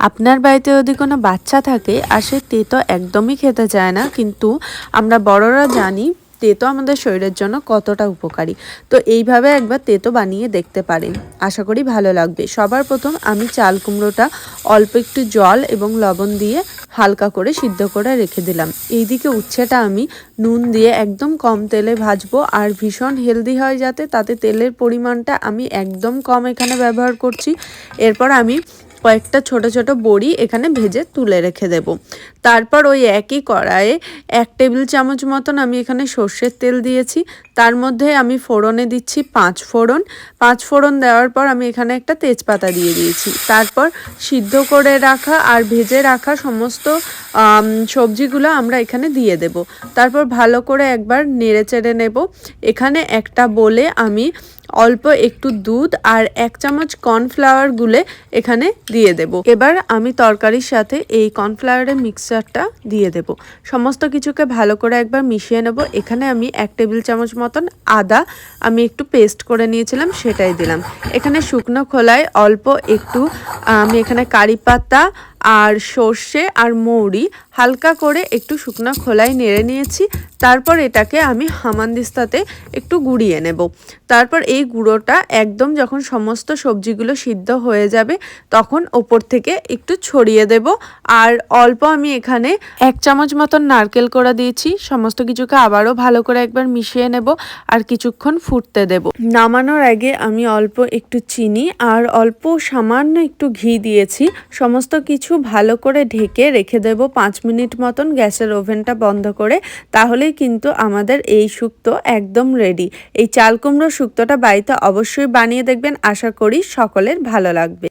আপনার বাড়িতে যদি কোনো বাচ্চা থাকে আর সে তেতো একদমই খেতে চায় না, কিন্তু আমরা বড়রা জানি তেতো আমাদের শরীরের জন্য কতটা উপকারী। তো এইভাবে একবার তেতো বানিয়ে দেখতে পারেন, আশা করি ভালো লাগবে। সবার প্রথম আমি চাল কুমড়োটা অল্প একটু জল এবং লবণ দিয়ে হালকা করে সিদ্ধ করে রেখে দিলাম। এইদিকে উচ্ছেটা আমি নুন দিয়ে একদম কম তেলে ভাজবো, আর ভীষণ হেলদি হয় যাতে, তাতে তেলের পরিমাণটা আমি একদম কম এখানে ব্যবহার করছি। এরপর আমি কয়েকটা ছোট ছোট বড়ি এখানে ভেজে তুলে রেখে দেব। তারপর ওই একই কড়াইয়ে 1 টেবিল চামচ মতন আমি এখানে সর্ষের তেল দিয়েছি। তার মধ্যে আমি ফোড়নে দিচ্ছি 5 ফোড়ন। 5 ফোড়ন দেওয়ার পর আমি এখানে একটা তেজপাতা দিয়ে দিয়েছি। তারপর সিদ্ধ করে রাখা আর ভেজে রাখা সমস্ত সবজিগুলো আমরা এখানে দিয়ে দেব। তারপর ভালো করে একবার নেড়ে চেড়ে নেব। এখানে একটা বলে আমি অল্প একটু দুধ আর 1 চামচ কর্নফ্লাওয়ার গুলে এখানে দিয়ে দেব। এবার আমি তরকারির সাথে এই কর্নফ্লাওয়ারের মিক্সচারটা দিয়ে দেব। সমস্ত কিছুকে ভালো করে একবার মিশিয়ে নেব। এখানে আমি 1 টেবিল চামচ মতন আদা আমি একটু পেস্ট করে নিয়েছিলাম, সেটাই দিলাম। এখানে শুকনো খোলায় অল্প একটু আমি এখানে কারি পাতা আর সর্ষে আর মৌরি হালকা করে একটু শুকনো খোলায় নেড়ে নিয়েছি। তারপর এটাকে আমি হামানদিস্তাতে একটু গুঁড়িয়ে নেব। তারপর এই গুঁড়োটা একদম যখন সমস্ত সবজিগুলো সিদ্ধ হয়ে যাবে তখন ওপর থেকে একটু ছড়িয়ে দেব। আর অল্প আমি এখানে 1 চামচ মতন নারকেল কোড়া দিয়েছি। সমস্ত কিছুকে আবারও ভালো করে একবার মিশিয়ে নেব আর কিছুক্ষণ ফুটতে দেব। নামানোর আগে আমি অল্প একটু চিনি আর অল্প সামান্য একটু ঘি দিয়েছি। সমস্ত কিছু ভালো করে ঢেকে রেখে দেব 5 মিনিট মতন গ্যাসের ওভেনটা বন্ধ করে। তাহলেই কিন্তু আমাদের এই শুক্তো একদম রেডি। এই চাল কুমড়ো শুক্তোটা বাড়িতে অবশ্যই বানিয়ে দেখবেন, আশা করি সকলের ভালো লাগবে।